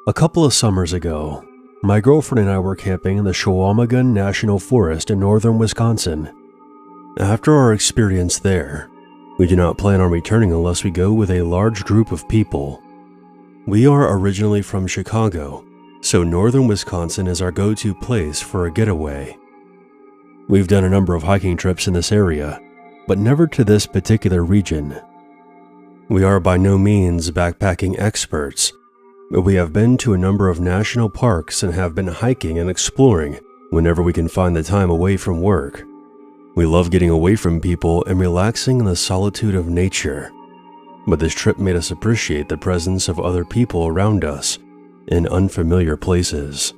A couple of summers ago, my girlfriend and I were camping in the Chequamegon National Forest in northern Wisconsin. After our experience there, we do not plan on returning unless we go with a large group of people. We are originally from Chicago, so northern Wisconsin is our go-to place for a getaway. We've done a number of hiking trips in this area, but never to this particular region. We are by no means backpacking experts, but we have been to a number of national parks and have been hiking and exploring whenever we can find the time away from work. We love getting away from people and relaxing in the solitude of nature, but this trip made us appreciate the presence of other people around us in unfamiliar places.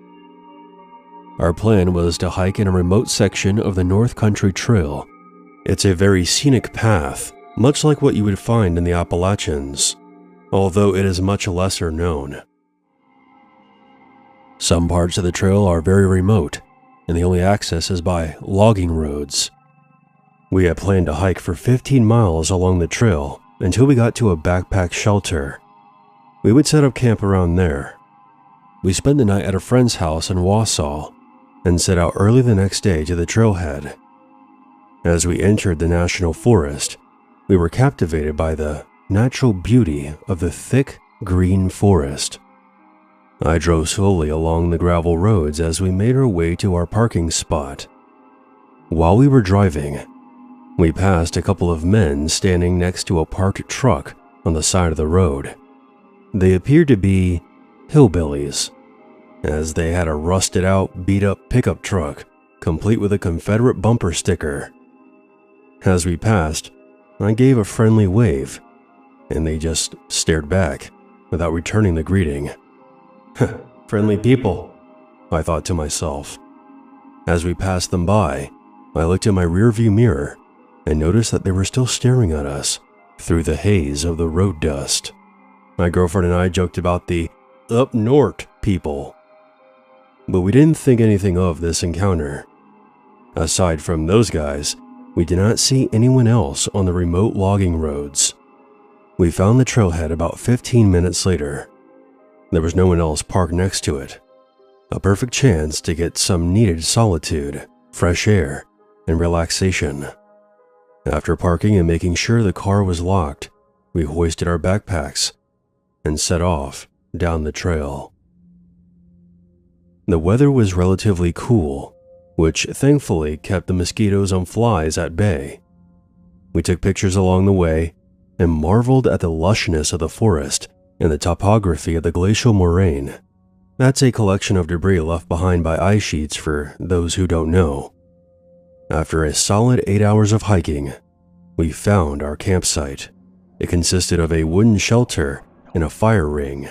Our plan was to hike in a remote section of the North Country Trail. It's a very scenic path, much like what you would find in the Appalachians, although it is much lesser known. Some parts of the trail are very remote, and the only access is by logging roads. We had planned to hike for 15 miles along the trail until we got to a backpack shelter. We would set up camp around there. We spent the night at a friend's house in Wausau and set out early the next day to the trailhead. As we entered the national forest, we were captivated by the natural beauty of the thick, green forest. I drove slowly along the gravel roads as we made our way to our parking spot. While we were driving, we passed a couple of men standing next to a parked truck on the side of the road. They appeared to be hillbillies, as they had a rusted-out, beat-up pickup truck, complete with a Confederate bumper sticker. As we passed, I gave a friendly wave, and they just stared back without returning the greeting. Friendly people, I thought to myself. As we passed them by, I looked in my rearview mirror and noticed that they were still staring at us through the haze of the road dust. My girlfriend and I joked about the up north people, but we didn't think anything of this encounter. Aside from those guys, we did not see anyone else on the remote logging roads. We found the trailhead about 15 minutes later. There was no one else parked next to it. A perfect chance to get some needed solitude, fresh air, and relaxation. After parking and making sure the car was locked, we hoisted our backpacks and set off down the trail. The weather was relatively cool, which thankfully kept the mosquitoes and flies at bay. We took pictures along the way and marveled at the lushness of the forest and the topography of the glacial moraine. That's a collection of debris left behind by ice sheets for those who don't know. After a solid 8 hours of hiking, we found our campsite. It consisted of a wooden shelter and a fire ring.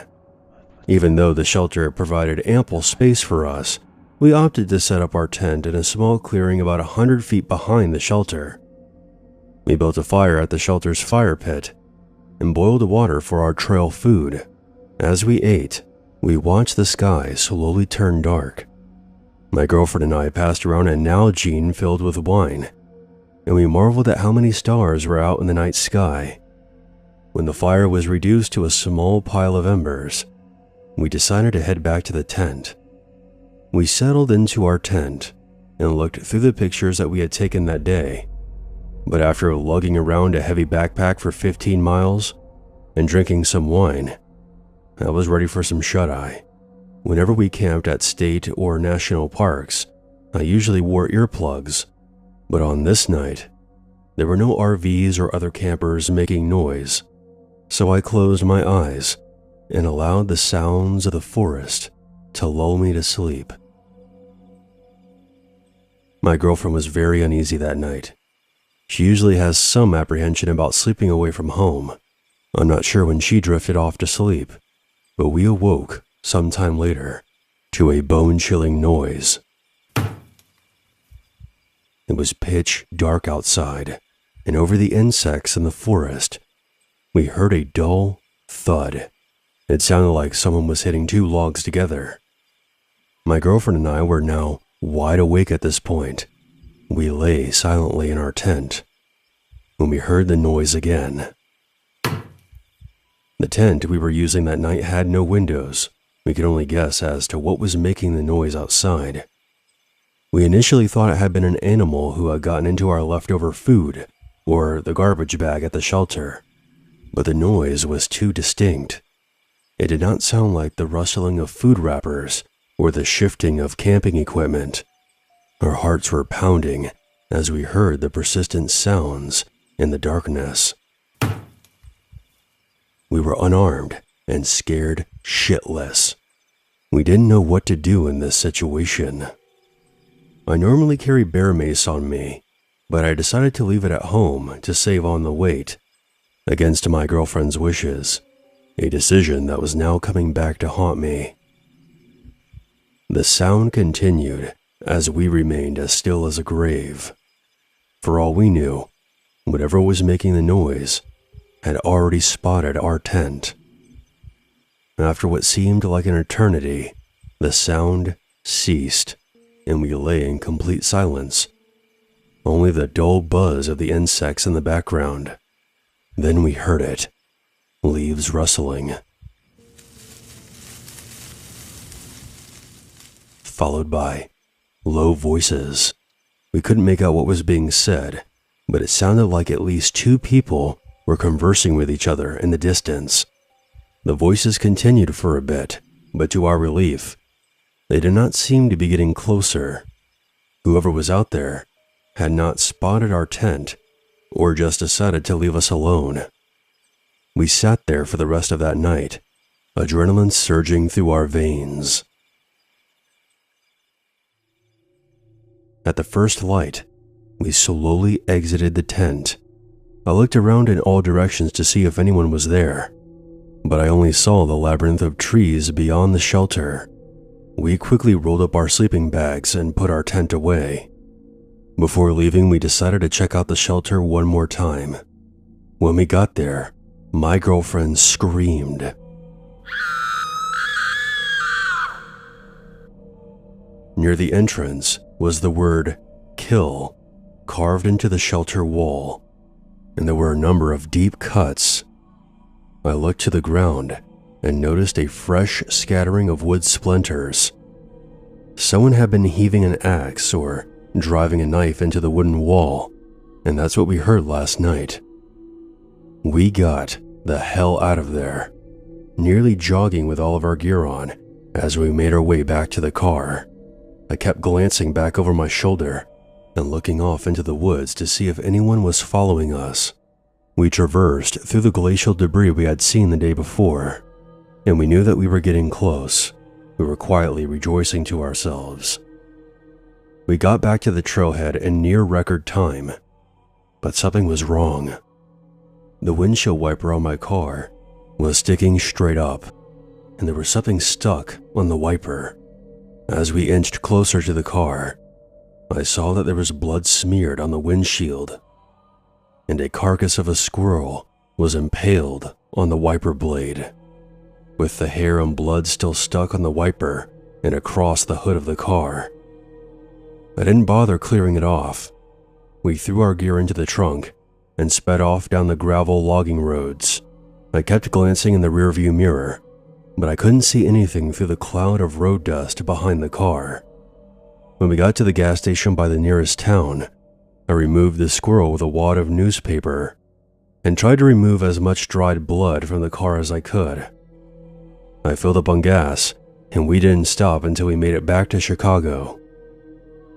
Even though the shelter provided ample space for us, we opted to set up our tent in a small clearing about 100 feet behind the shelter. We built a fire at the shelter's fire pit and boiled water for our trail food. As we ate, we watched the sky slowly turn dark. My girlfriend and I passed around a Nalgene filled with wine, and we marveled at how many stars were out in the night sky. When the fire was reduced to a small pile of embers, we decided to head back to the tent. We settled into our tent and looked through the pictures that we had taken that day. But after lugging around a heavy backpack for 15 miles and drinking some wine, I was ready for some shut-eye. Whenever we camped at state or national parks, I usually wore earplugs, but on this night, there were no RVs or other campers making noise, so I closed my eyes and allowed the sounds of the forest to lull me to sleep. My girlfriend was very uneasy that night. She usually has some apprehension about sleeping away from home. I'm not sure when she drifted off to sleep, but we awoke sometime later to a bone-chilling noise. It was pitch dark outside, and over the insects in the forest, we heard a dull thud. It sounded like someone was hitting two logs together. My girlfriend and I were now wide awake at this point. We lay silently in our tent when we heard the noise again. The tent we were using that night had no windows, We could only guess as to what was making the noise outside. We initially thought it had been an animal who had gotten into our leftover food or the garbage bag at the shelter, but the noise was too distinct. It did not sound like the rustling of food wrappers or the shifting of camping equipment. Our hearts were pounding as we heard the persistent sounds in the darkness. We were unarmed and scared shitless. We didn't know what to do in this situation. I normally carry bear mace on me, but I decided to leave it at home to save on the weight, against my girlfriend's wishes, a decision that was now coming back to haunt me. The sound continued as we remained as still as a grave. For all we knew, whatever was making the noise had already spotted our tent. After what seemed like an eternity, the sound ceased, and we lay in complete silence, only the dull buzz of the insects in the background. Then we heard it, leaves rustling, followed by low voices. We couldn't make out what was being said, but it sounded like at least two people were conversing with each other in the distance. The voices continued for a bit, but to our relief, they did not seem to be getting closer. Whoever was out there had not spotted our tent or just decided to leave us alone. We sat there for the rest of that night, adrenaline surging through our veins. At the first light, we slowly exited the tent. I looked around in all directions to see if anyone was there, but I only saw the labyrinth of trees beyond the shelter. We quickly rolled up our sleeping bags and put our tent away. Before leaving, we decided to check out the shelter one more time. When we got there, my girlfriend screamed. Near the entrance was the word "kill" carved into the shelter wall, and there were a number of deep cuts. I looked to the ground and noticed a fresh scattering of wood splinters. Someone had been heaving an axe or driving a knife into the wooden wall, and that's what we heard last night. We got the hell out of there, nearly jogging with all of our gear on as we made our way back to the car. I kept glancing back over my shoulder and looking off into the woods to see if anyone was following us. We traversed through the glacial debris we had seen the day before, and we knew that we were getting close. We were quietly rejoicing to ourselves. We got back to the trailhead in near record time, but something was wrong. The windshield wiper on my car was sticking straight up, and there was something stuck on the wiper. As we inched closer to the car, I saw that there was blood smeared on the windshield, and a carcass of a squirrel was impaled on the wiper blade, with the hair and blood still stuck on the wiper and across the hood of the car. I didn't bother clearing it off. We threw our gear into the trunk and sped off down the gravel logging roads. I kept glancing in the rearview mirror, but I couldn't see anything through the cloud of road dust behind the car. When we got to the gas station by the nearest town, I removed the squirrel with a wad of newspaper and tried to remove as much dried blood from the car as I could. I filled up on gas, and we didn't stop until we made it back to Chicago.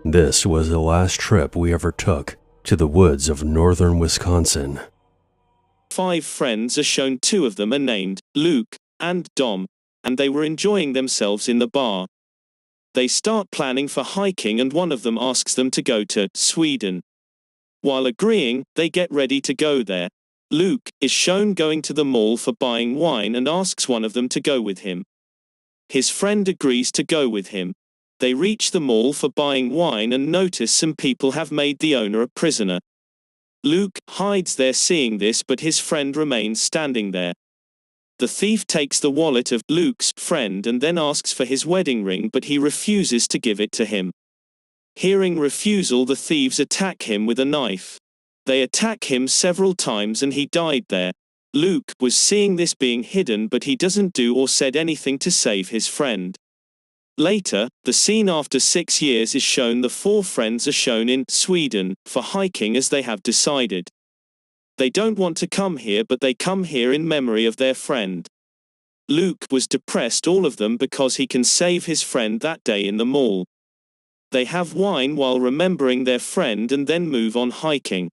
This was the last trip we ever took to the woods of northern Wisconsin. 5 friends are shown. 2 of them are named Luke and Dom, and they were enjoying themselves in the bar. They start planning for hiking, and one of them asks them to go to Sweden. While agreeing, they get ready to go there. Luke is shown going to the mall for buying wine and asks one of them to go with him. His friend agrees to go with him. They reach the mall for buying wine and notice some people have made the owner a prisoner. Luke hides there seeing this, but his friend remains standing there. The thief takes the wallet of Luke's friend and then asks for his wedding ring, but he refuses to give it to him. Hearing refusal, the thieves attack him with a knife. They attack him several times and he died there. Luke was seeing this being hidden, but he doesn't do or said anything to save his friend. Later, the scene after 6 years is shown. The four friends are shown in Sweden for hiking as they have decided. They don't want to come here, but they come here in memory of their friend. Luke was depressed, all of them, because he can save his friend that day in the mall. They have wine while remembering their friend and then move on hiking.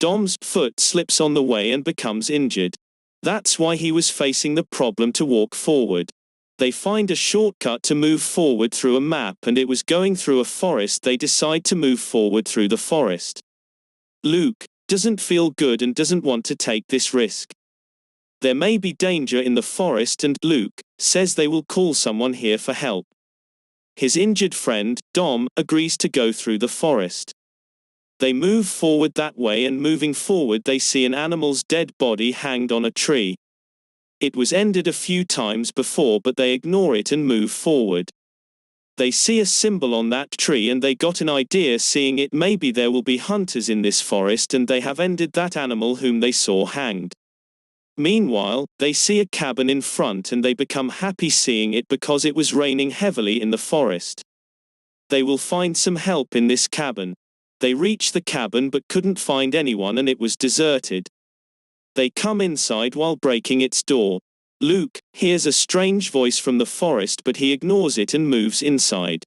Dom's foot slips on the way and becomes injured. That's why he was facing the problem to walk forward. They find a shortcut to move forward through a map, and it was going through a forest. They decide to move forward through the forest. Luke doesn't feel good and doesn't want to take this risk. There may be danger in the forest, and Luke says they will call someone here for help. His injured friend, Dom, agrees to go through the forest. They move forward that way, and moving forward they see an animal's dead body hanged on a tree. It was ended a few times before, but they ignore it and move forward. They see a symbol on that tree and they got an idea, seeing it, maybe there will be hunters in this forest, and they have ended that animal whom they saw hanged. Meanwhile, they see a cabin in front and they become happy seeing it because it was raining heavily in the forest. They will find some help in this cabin. They reach the cabin but couldn't find anyone and it was deserted. They come inside while breaking its door. Luke hears a strange voice from the forest, but he ignores it and moves inside.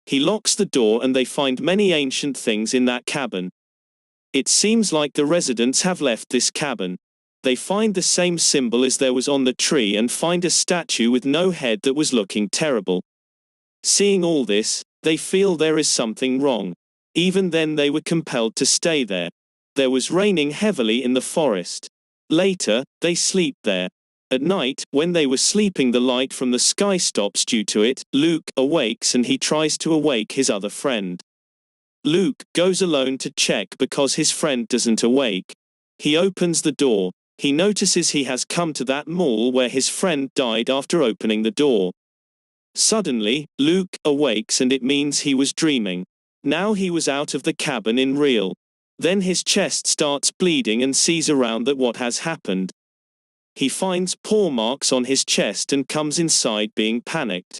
He locks the door and they find many ancient things in that cabin. It seems like the residents have left this cabin. They find the same symbol as there was on the tree and find a statue with no head that was looking terrible. Seeing all this, they feel there is something wrong. Even then they were compelled to stay there. There was raining heavily in the forest. Later, they sleep there. At night, when they were sleeping, the light from the sky stops due to it. Luke awakes and he tries to awake his other friend. Luke goes alone to check because his friend doesn't awake. He opens the door. He notices he has come to that mall where his friend died after opening the door. Suddenly, Luke awakes and it means he was dreaming. Now he was out of the cabin in real. Then his chest starts bleeding and sees around that what has happened. He finds paw marks on his chest and comes inside being panicked.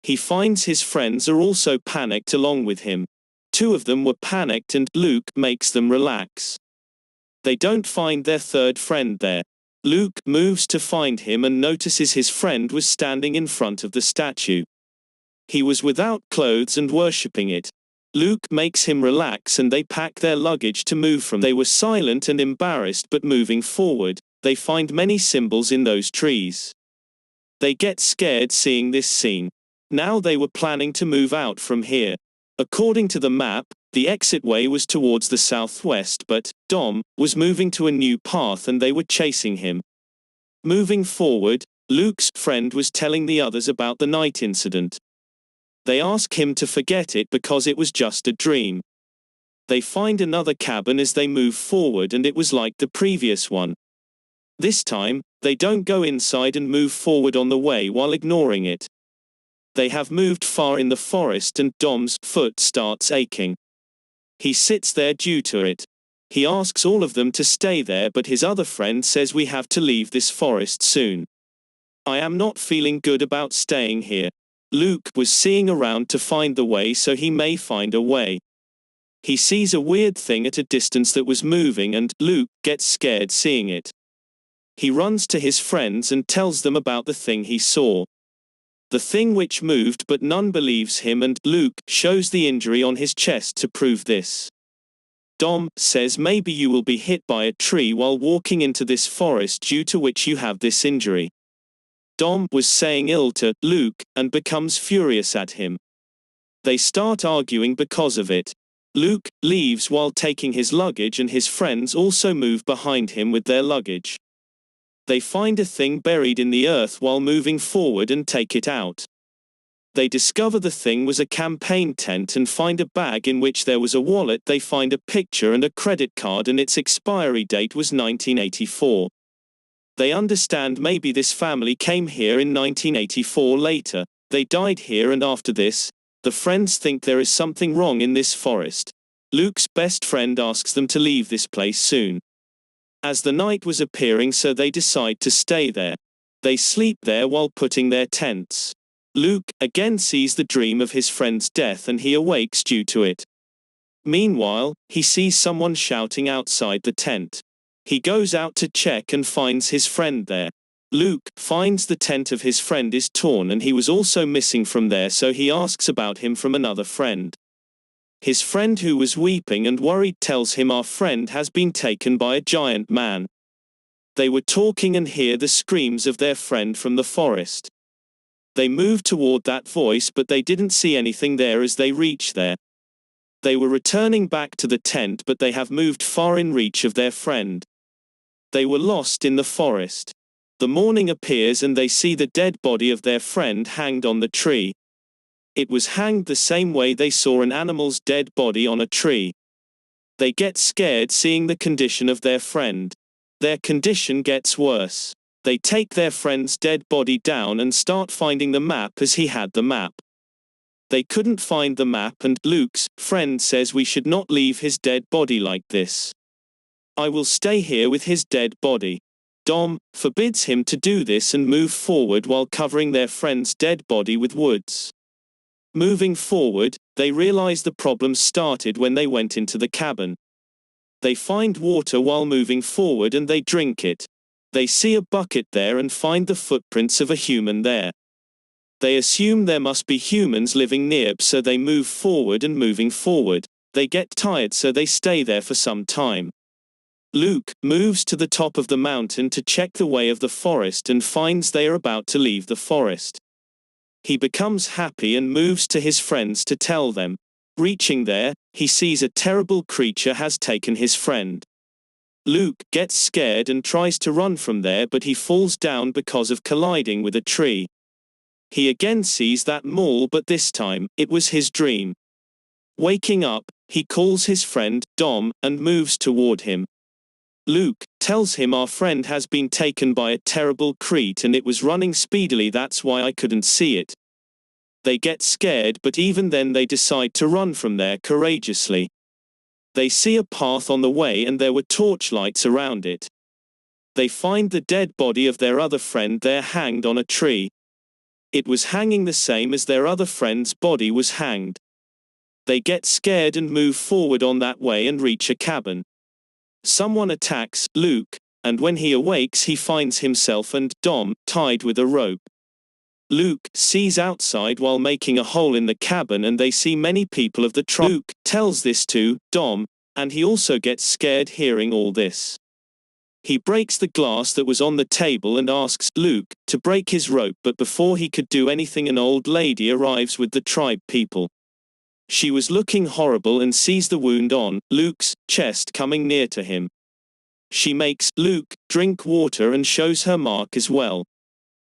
He finds his friends are also panicked along with him. Two of them were panicked and Luke makes them relax. They don't find their third friend there. Luke moves to find him and notices his friend was standing in front of the statue. He was without clothes and worshipping it. Luke makes him relax and they pack their luggage to move from. They were silent and embarrassed, but moving forward, they find many symbols in those trees. They get scared seeing this scene. Now they were planning to move out from here. According to the map, the exit way was towards the southwest, but Dom was moving to a new path and they were chasing him. Moving forward, Luke's friend was telling the others about the night incident. They ask him to forget it because it was just a dream. They find another cabin as they move forward and it was like the previous one. This time, they don't go inside and move forward on the way while ignoring it. They have moved far in the forest and Dom's foot starts aching. He sits there due to it. He asks all of them to stay there, but his other friend says we have to leave this forest soon. I am not feeling good about staying here. Luke was seeing around to find the way, so he may find a way. He sees a weird thing at a distance that was moving and Luke gets scared seeing it. He runs to his friends and tells them about the thing he saw. The thing which moved, but none believes him, and Luke shows the injury on his chest to prove this. Dom says maybe you will be hit by a tree while walking into this forest due to which you have this injury. Dom was saying ill to Luke and becomes furious at him. They start arguing because of it. Luke leaves while taking his luggage and his friends also move behind him with their luggage. They find a thing buried in the earth while moving forward and take it out. They discover the thing was a campaign tent and find a bag in which there was a wallet. They find a picture and a credit card and its expiry date was 1984. They understand maybe this family came here in 1984 later. They died here, and after this, the friends think there is something wrong in this forest. Luke's best friend asks them to leave this place soon. as the night was appearing, so they decide to stay there. They sleep there while putting their tents. Luke again sees the dream of his friend's death and he awakes due to it. Meanwhile, he sees someone shouting outside the tent. He goes out to check and finds his friend there. Luke finds the tent of his friend is torn and he was also missing from there, so he asks about him from another friend. His friend, who was weeping and worried, tells him our friend has been taken by a giant man. They were talking and hear the screams of their friend from the forest. They move toward that voice, but they didn't see anything there as they reach there. They were returning back to the tent, but they have moved far in reach of their friend. They were lost in the forest. The morning appears and they see the dead body of their friend hanged on the tree. It was hanged the same way they saw an animal's dead body on a tree. They get scared seeing the condition of their friend. Their condition gets worse. They take their friend's dead body down and start finding the map as he had the map. They couldn't find the map and Luke's friend says we should not leave his dead body like this. I will stay here with his dead body. Dom forbids him to do this and move forward while covering their friend's dead body with woods. Moving forward, they realize the problem started when they went into the cabin. They find water while moving forward and they drink it. They see a bucket there and find the footprints of a human there. They assume there must be humans living near, so they move forward and moving forward. They get tired, so they stay there for some time. Luke moves to the top of the mountain to check the way of the forest and finds they are about to leave the forest. He becomes happy and moves to his friends to tell them. Reaching there, he sees a terrible creature has taken his friend. Luke gets scared and tries to run from there, but he falls down because of colliding with a tree. He again sees that mall, but this time, it was his dream. Waking up, he calls his friend, Dom, and moves toward him. Luke tells him our friend has been taken by a terrible creature and it was running speedily, that's why I couldn't see it. They get scared, but even then they decide to run from there courageously. They see a path on the way and there were torchlights around it. They find the dead body of their other friend there hanged on a tree. It was hanging the same as their other friend's body was hanged. They get scared and move forward on that way and reach a cabin. Someone attacks Luke, and when he awakes he finds himself and Dom tied with a rope. Luke sees outside while making a hole in the cabin and they see many people of the tribe. Luke tells this to Dom, and he also gets scared hearing all this. He breaks the glass that was on the table and asks Luke to break his rope, but before he could do anything an old lady arrives with the tribe people. She was looking horrible and sees the wound on Luke's chest coming near to him. She makes Luke drink water and shows her mark as well.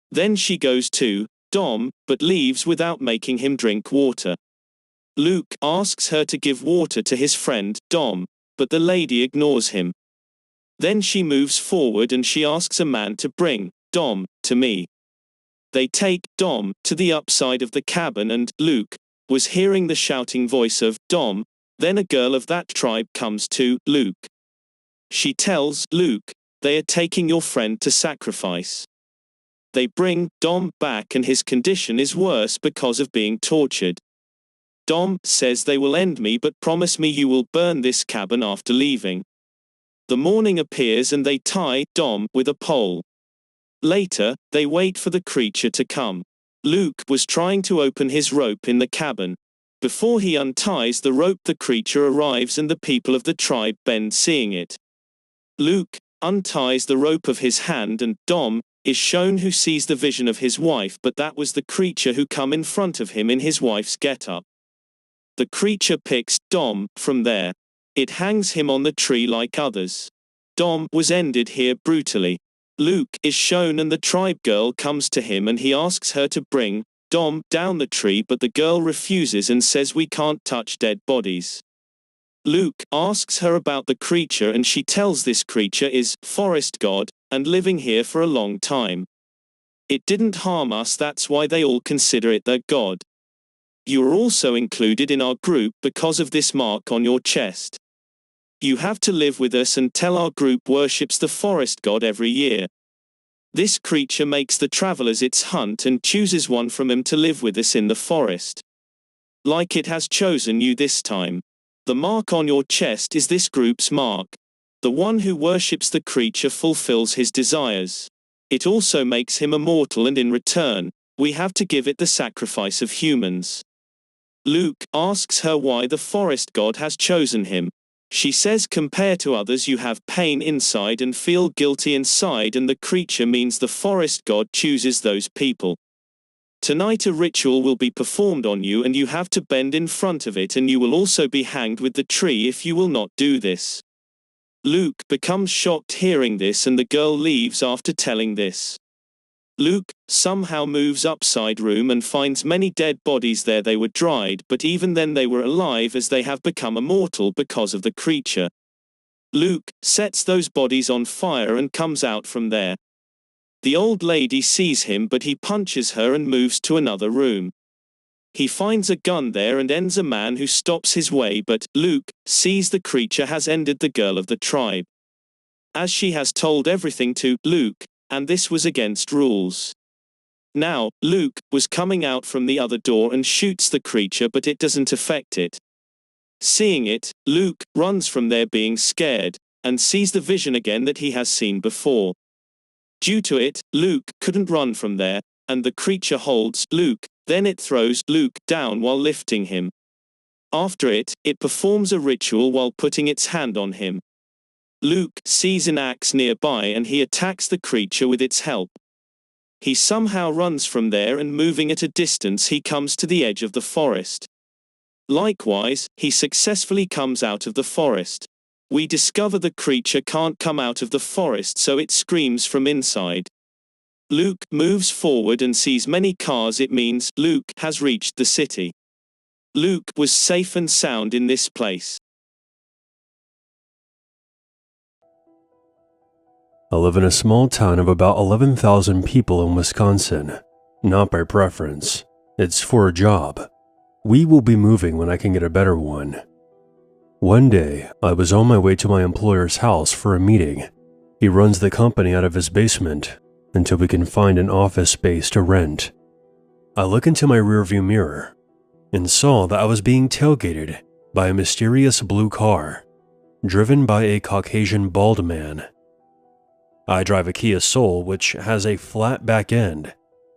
Then she goes to Dom, but leaves without making him drink water. Luke asks her to give water to his friend Dom, but the lady ignores him. Then she moves forward and she asks a man to bring Dom to me. They take Dom to the upside of the cabin and Luke was hearing the shouting voice of Dom. Then a girl of that tribe comes to Luke. She tells Luke, they are taking your friend to sacrifice. They bring Dom back and his condition is worse because of being tortured. Dom says they will end me, but promise me you will burn this cabin after leaving. The morning appears and they tie Dom with a pole. Later, they wait for the creature to come. Luke was trying to open his rope in the cabin. Before he unties the rope, the creature arrives and the people of the tribe bend seeing it. Luke unties the rope of his hand and Dom is shown who sees the vision of his wife, but that was the creature who come in front of him in his wife's getup. The creature picks Dom from there. It hangs him on the tree like others. Dom was ended here brutally. Luke is shown and the tribe girl comes to him and he asks her to bring Dom down the tree, but the girl refuses and says we can't touch dead bodies. Luke asks her about the creature and she tells this creature is forest god and living here for a long time. It didn't harm us, that's why they all consider it their god. You are also included in our group because of this mark on your chest. You have to live with us and tell our group worships the forest god every year. This creature makes the travelers its hunt and chooses one from him to live with us in the forest. Like it has chosen you this time. The mark on your chest is this group's mark. The one who worships the creature fulfills his desires. It also makes him immortal, and in return, we have to give it the sacrifice of humans. Luke asks her why the forest god has chosen him. She says compared to others you have pain inside and feel guilty inside, and the creature means the forest god chooses those people. Tonight a ritual will be performed on you and you have to bend in front of it, and you will also be hanged with the tree if you will not do this. Luke becomes shocked hearing this, and the girl leaves after telling this. Luke somehow moves upside room and finds many dead bodies there. They were dried, but even then they were alive, as they have become immortal because of the creature. Luke sets those bodies on fire and comes out from there. The old lady sees him, but he punches her and moves to another room. He finds a gun there and ends a man who stops his way, but Luke sees the creature has ended the girl of the tribe, as she has told everything to Luke, and this was against rules. Now, Luke was coming out from the other door and shoots the creature, but it doesn't affect it. Seeing it, Luke runs from there being scared, and sees the vision again that he has seen before. Due to it, Luke couldn't run from there, and the creature holds Luke, then it throws Luke down while lifting him. After it performs a ritual while putting its hand on him. Luke sees an axe nearby and he attacks the creature with its help. He somehow runs from there, and moving at a distance he comes to the edge of the forest. Likewise, he successfully comes out of the forest. We discover the creature can't come out of the forest, so it screams from inside. Luke moves forward and sees many cars. It means Luke has reached the city. Luke was safe and sound in this place. I live in a small town of about 11,000 people in Wisconsin. Not by preference. It's for a job. We will be moving when I can get a better one. One day, I was on my way to my employer's house for a meeting. He runs the company out of his basement until we can find an office space to rent. I look into my rearview mirror and saw that I was being tailgated by a mysterious blue car, driven by a Caucasian bald man. I drive a Kia Soul, which has a flat back end,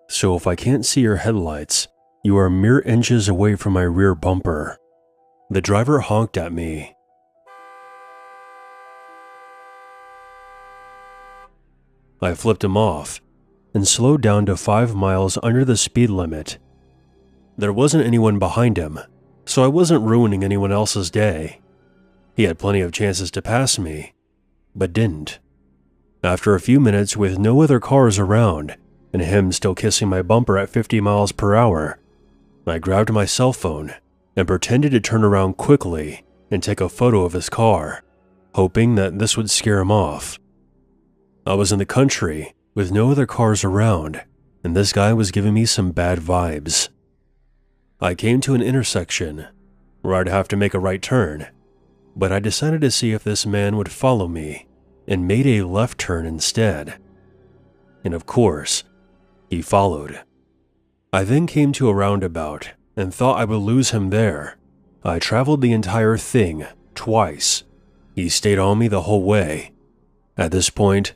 so if I can't see your headlights, you are mere inches away from my rear bumper. The driver honked at me. I flipped him off and slowed down to 5 miles under the speed limit. There wasn't anyone behind him, so I wasn't ruining anyone else's day. He had plenty of chances to pass me, but didn't. After a few minutes with no other cars around, and him still kissing my bumper at 50 miles per hour, I grabbed my cell phone and pretended to turn around quickly and take a photo of his car, hoping that this would scare him off. I was in the country with no other cars around, and this guy was giving me some bad vibes. I came to an intersection where I'd have to make a right turn, but I decided to see if this man would follow me and made a left turn instead. And of course, he followed. I then came to a roundabout and thought I would lose him there. I traveled the entire thing twice. He stayed on me the whole way. At this point,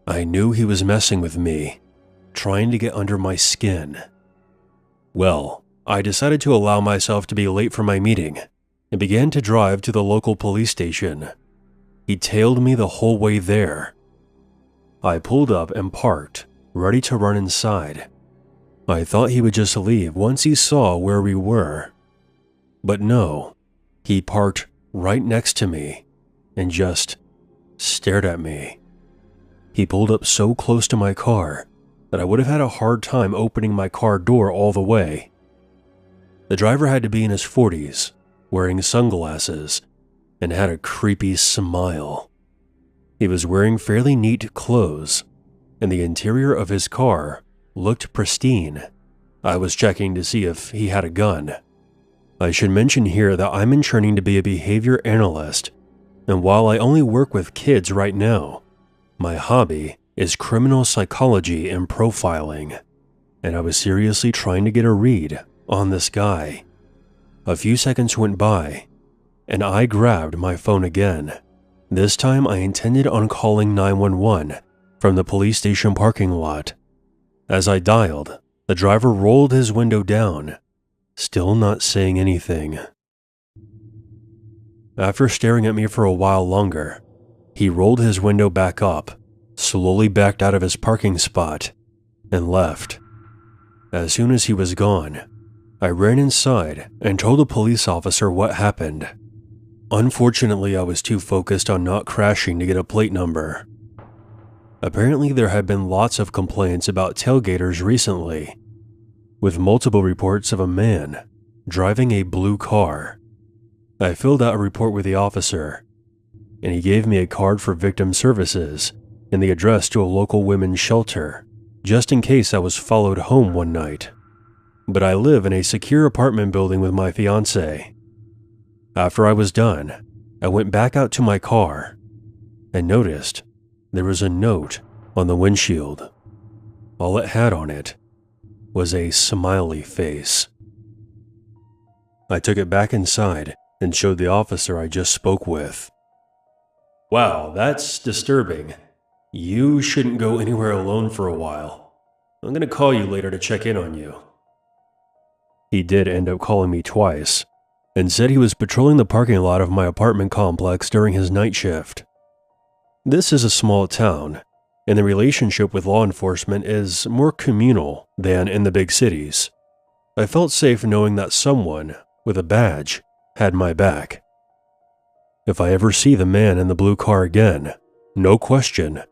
I knew he was messing with me, trying to get under my skin. Well, I decided to allow myself to be late for my meeting and began to drive to the local police station. He tailed me the whole way there. I pulled up and parked, ready to run inside. I thought he would just leave once he saw where we were. But no, he parked right next to me and just stared at me. He pulled up so close to my car that I would have had a hard time opening my car door all the way. The driver had to be in his 40s, wearing sunglasses, and had a creepy smile. He was wearing fairly neat clothes, and the interior of his car looked pristine. I was checking to see if he had a gun. I should mention here that I'm in training to be a behavior analyst, and while I only work with kids right now, my hobby is criminal psychology and profiling, and I was seriously trying to get a read on this guy. A few seconds went by, and I grabbed my phone again. This time I intended on calling 911 from the police station parking lot. As I dialed, the driver rolled his window down, still not saying anything. After staring at me for a while longer, he rolled his window back up, slowly backed out of his parking spot, and left. As soon as he was gone, I ran inside and told the police officer what happened. Unfortunately, I was too focused on not crashing to get a plate number. Apparently, there had been lots of complaints about tailgaters recently, with multiple reports of a man driving a blue car. I filled out a report with the officer, and he gave me a card for victim services and the address to a local women's shelter, just in case I was followed home one night. But I live in a secure apartment building with my fiancé. After I was done, I went back out to my car and noticed there was a note on the windshield. All it had on it was a smiley face. I took it back inside and showed the officer I just spoke with. "Wow, that's disturbing. You shouldn't go anywhere alone for a while. I'm going to call you later to check in on you." He did end up calling me twice, and said he was patrolling the parking lot of my apartment complex during his night shift. This is a small town, and the relationship with law enforcement is more communal than in the big cities. I felt safe knowing that someone with a badge had my back. If I ever see the man in the blue car again, no question,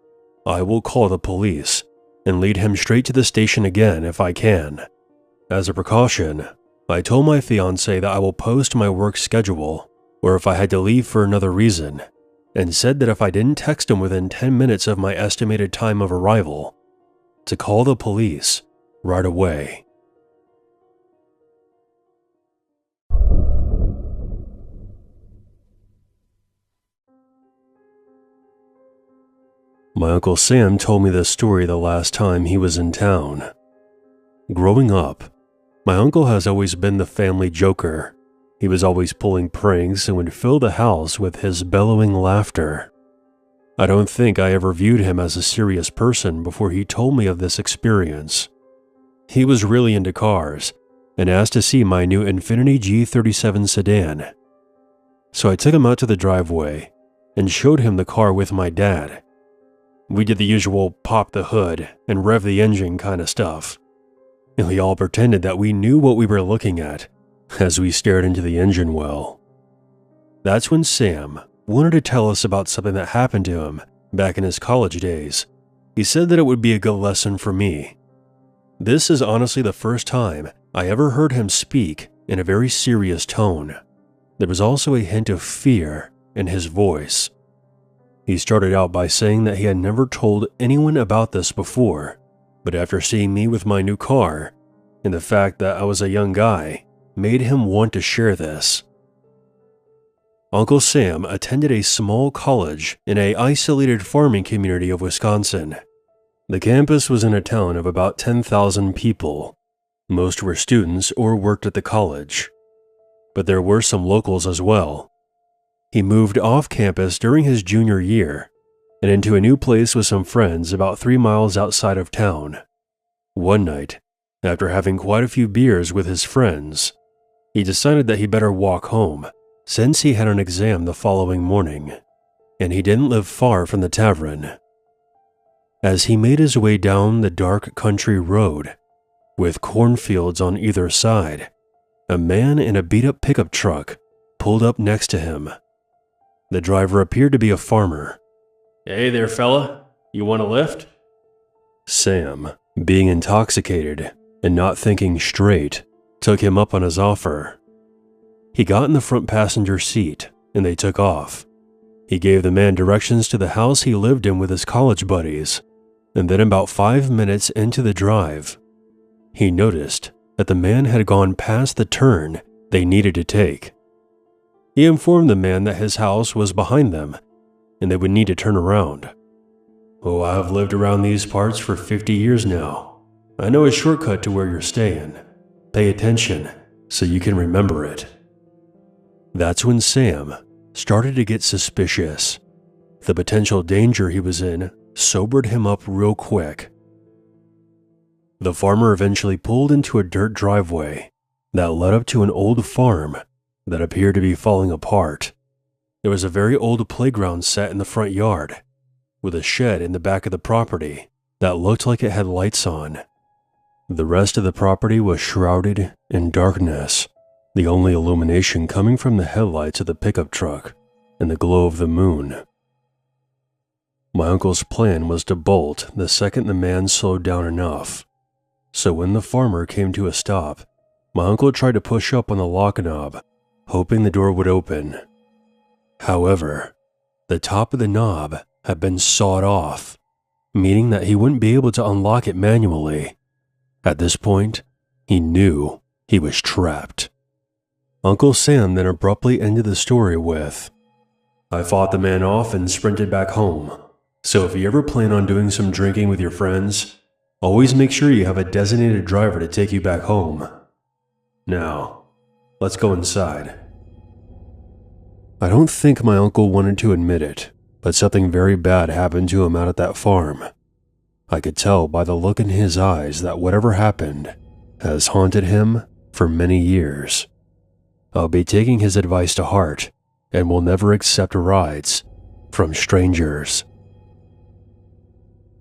I will call the police and lead him straight to the station again if I can. As a precaution, I told my fiancé that I will post my work schedule, or if I had to leave for another reason, and said that if I didn't text him within 10 minutes of my estimated time of arrival, to call the police right away. My Uncle Sam told me this story the last time he was in town. Growing up, my uncle has always been the family joker. He was always pulling pranks and would fill the house with his bellowing laughter. I don't think I ever viewed him as a serious person before he told me of this experience. He was really into cars and asked to see my new Infiniti G37 sedan. So I took him out to the driveway and showed him the car with my dad. We did the usual pop the hood and rev the engine kind of stuff. And we all pretended that we knew what we were looking at as we stared into the engine well. That's when Sam wanted to tell us about something that happened to him back in his college days. He said that it would be a good lesson for me. This is honestly the first time I ever heard him speak in a very serious tone. There was also a hint of fear in his voice. He started out by saying that he had never told anyone about this before, but after seeing me with my new car, and the fact that I was a young guy, made him want to share this. Uncle Sam attended a small college in an isolated farming community of Wisconsin. The campus was in a town of about 10,000 people. Most were students or worked at the college, but there were some locals as well. He moved off campus during his junior year and into a new place with some friends about 3 miles outside of town. One night, after having quite a few beers with his friends, he decided that he better walk home since he had an exam the following morning, and he didn't live far from the tavern. As he made his way down the dark country road, with cornfields on either side, a man in a beat-up pickup truck pulled up next to him. The driver appeared to be a farmer. "Hey there, fella. You want a lift?" Sam, being intoxicated and not thinking straight, took him up on his offer. He got in the front passenger seat, and they took off. He gave the man directions to the house he lived in with his college buddies, and then about 5 minutes into the drive, he noticed that the man had gone past the turn they needed to take. He informed the man that his house was behind them, and they would need to turn around. "Oh, I've lived around these parts for 50 years now. I know a shortcut to where you're staying. Pay attention so you can remember it." That's when Sam started to get suspicious. The potential danger he was in sobered him up real quick. The farmer eventually pulled into a dirt driveway that led up to an old farm that appeared to be falling apart. There was a very old playground set in the front yard, with a shed in the back of the property that looked like it had lights on. The rest of the property was shrouded in darkness, the only illumination coming from the headlights of the pickup truck and the glow of the moon. My uncle's plan was to bolt the second the man slowed down enough. So when the farmer came to a stop, my uncle tried to push up on the lock knob, hoping the door would open. However, the top of the knob had been sawed off, meaning that he wouldn't be able to unlock it manually. At this point, he knew he was trapped. Uncle Sam then abruptly ended the story with, "I fought the man off and sprinted back home. So if you ever plan on doing some drinking with your friends, always make sure you have a designated driver to take you back home. Now, let's go inside." I don't think my uncle wanted to admit it, but something very bad happened to him out at that farm. I could tell by the look in his eyes that whatever happened has haunted him for many years. I'll be taking his advice to heart and will never accept rides from strangers.